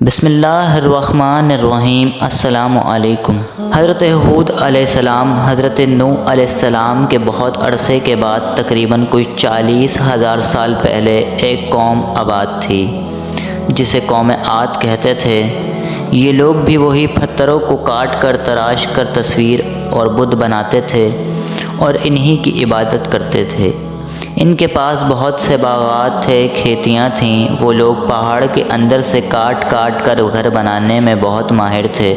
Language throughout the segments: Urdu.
بسم اللہ الرحمن الرحیم۔ السلام علیکم۔ حضرت ہود علیہ السلام حضرت نوح علیہ السلام کے بہت عرصے کے بعد تقریباً کچھ 40,000 سال پہلے ایک قوم آباد تھی جسے قوم عاد کہتے تھے۔ یہ لوگ بھی وہی پتھروں کو کاٹ کر تراش کر تصویر اور بت بناتے تھے اور انہی کی عبادت کرتے تھے۔ ان کے پاس بہت سے باغات تھے، کھیتیاں تھیں۔ وہ لوگ پہاڑ کے اندر سے کاٹ کاٹ کر گھر بنانے میں بہت ماہر تھے۔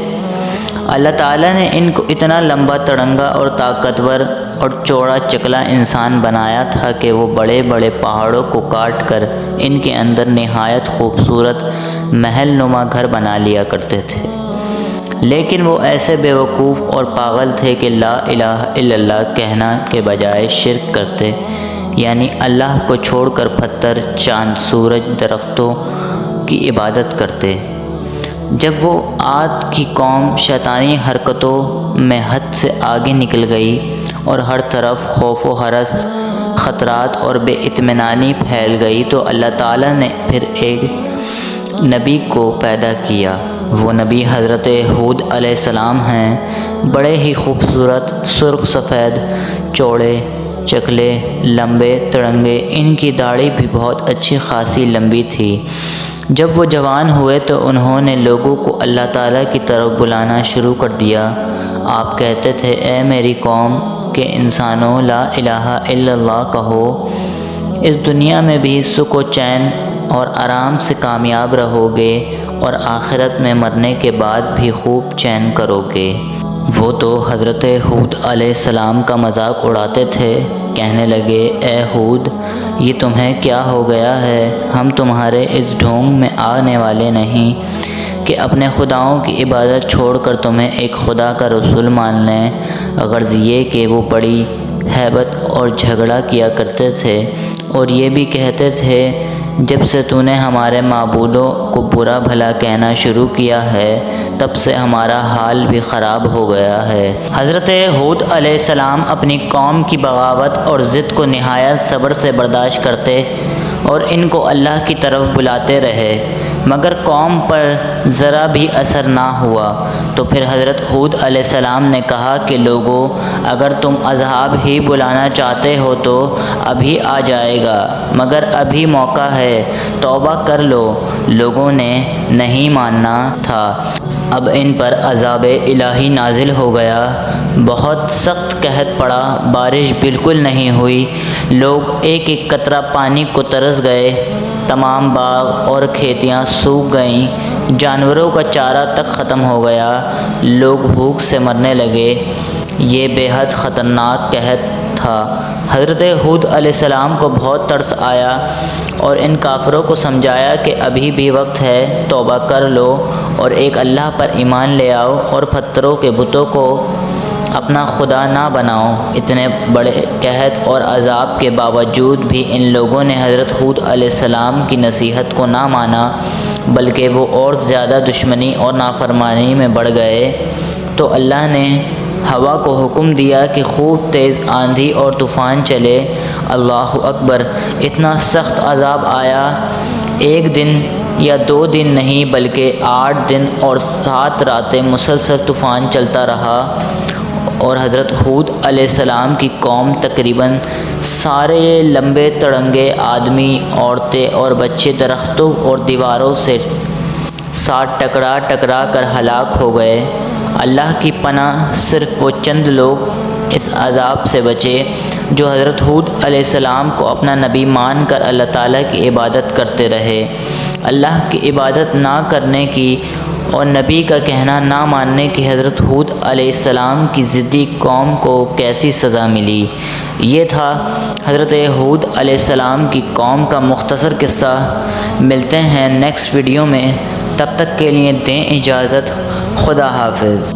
اللہ تعالیٰ نے ان کو اتنا لمبا تڑنگا اور طاقتور اور چوڑا چکلا انسان بنایا تھا کہ وہ بڑے بڑے پہاڑوں کو کاٹ کر ان کے اندر نہایت خوبصورت محل نما گھر بنا لیا کرتے تھے۔ لیکن وہ ایسے بیوقوف اور پاگل تھے کہ لا الہ الا اللہ کہنا کے بجائے شرک کرتے، یعنی اللہ کو چھوڑ کر پتھر، چاند، سورج، درختوں کی عبادت کرتے۔ جب وہ عاد کی قوم شیطانی حرکتوں میں حد سے آگے نکل گئی اور ہر طرف خوف و ہرس، خطرات اور بے اطمینانی پھیل گئی تو اللہ تعالیٰ نے پھر ایک نبی کو پیدا کیا۔ وہ نبی حضرت ہود علیہ السلام ہیں۔ بڑے ہی خوبصورت، سرخ سفید، چوڑے چکلے، لمبے تڑنگے، ان کی داڑھی بھی بہت اچھی خاصی لمبی تھی۔ جب وہ جوان ہوئے تو انہوں نے لوگوں کو اللہ تعالیٰ کی طرف بلانا شروع کر دیا۔ آپ کہتے تھے، اے میری قوم کے انسانوں، لا الہ الا اللہ کہو، اس دنیا میں بھی سکھ و چین اور آرام سے کامیاب رہو گے اور آخرت میں مرنے کے بعد بھی خوب چین کرو گے۔ وہ تو حضرت ہود علیہ السلام کا مذاق اڑاتے تھے، کہنے لگے، اے ہود، یہ تمہیں کیا ہو گیا ہے؟ ہم تمہارے اس ڈھونگ میں آنے والے نہیں کہ اپنے خداؤں کی عبادت چھوڑ کر تمہیں ایک خدا کا رسول مان لیں۔ غرض یہ کہ وہ بڑی ہیبت اور جھگڑا کیا کرتے تھے اور یہ بھی کہتے تھے، جب سے تو نے ہمارے معبودوں کو برا بھلا کہنا شروع کیا ہے تب سے ہمارا حال بھی خراب ہو گیا ہے۔ حضرت ہود علیہ السلام اپنی قوم کی بغاوت اور ضد کو نہایت صبر سے برداشت کرتے اور ان کو اللہ کی طرف بلاتے رہے، مگر قوم پر ذرا بھی اثر نہ ہوا۔ تو پھر حضرت ہود علیہ السلام نے کہا کہ لوگو، اگر تم عذاب ہی بلانا چاہتے ہو تو ابھی آ جائے گا، مگر ابھی موقع ہے، توبہ کر لو۔ لوگوں نے نہیں ماننا تھا۔ اب ان پر عذاب الہی نازل ہو گیا، بہت سخت قحط پڑا، بارش بالکل نہیں ہوئی، لوگ ایک ایک قطرہ پانی کو ترس گئے، تمام باغ اور کھیتیاں سوکھ گئیں، جانوروں کا چارہ تک ختم ہو گیا، لوگ بھوک سے مرنے لگے۔ یہ بے حد خطرناک قحط تھا۔ حضرت ہود علیہ السلام کو بہت ترس آیا اور ان کافروں کو سمجھایا کہ ابھی بھی وقت ہے، توبہ کر لو اور ایک اللہ پر ایمان لے آؤ اور پتھروں کے بتوں کو اپنا خدا نہ بناؤ۔ اتنے بڑے قحط اور عذاب کے باوجود بھی ان لوگوں نے حضرت ہود علیہ السلام کی نصیحت کو نہ مانا، بلکہ وہ اور زیادہ دشمنی اور نافرمانی میں بڑھ گئے۔ تو اللہ نے ہوا کو حکم دیا کہ خوب تیز آندھی اور طوفان چلے۔ اللہ اکبر! اتنا سخت عذاب آیا، ایک دن یا 2 دن نہیں بلکہ 8 دن اور 7 راتیں مسلسل طوفان چلتا رہا اور حضرت ہود علیہ السلام کی قوم تقریباً سارے لمبے تڑنگے آدمی، عورتیں اور بچے درختوں اور دیواروں سے ساتھ ٹکرا ٹکرا کر ہلاک ہو گئے۔ اللہ کی پناہ، صرف وہ چند لوگ اس عذاب سے بچے جو حضرت ہود علیہ السلام کو اپنا نبی مان کر اللہ تعالیٰ کی عبادت کرتے رہے۔ اللہ کی عبادت نہ کرنے کی اور نبی کا کہنا نہ ماننے کی حضرت ہود علیہ السلام کی ضدی قوم کو کیسی سزا ملی۔ یہ تھا حضرت ہود علیہ السلام کی قوم کا مختصر قصہ۔ ملتے ہیں نیکسٹ ویڈیو میں، تب تک کے لیے دیں اجازت، خدا حافظ۔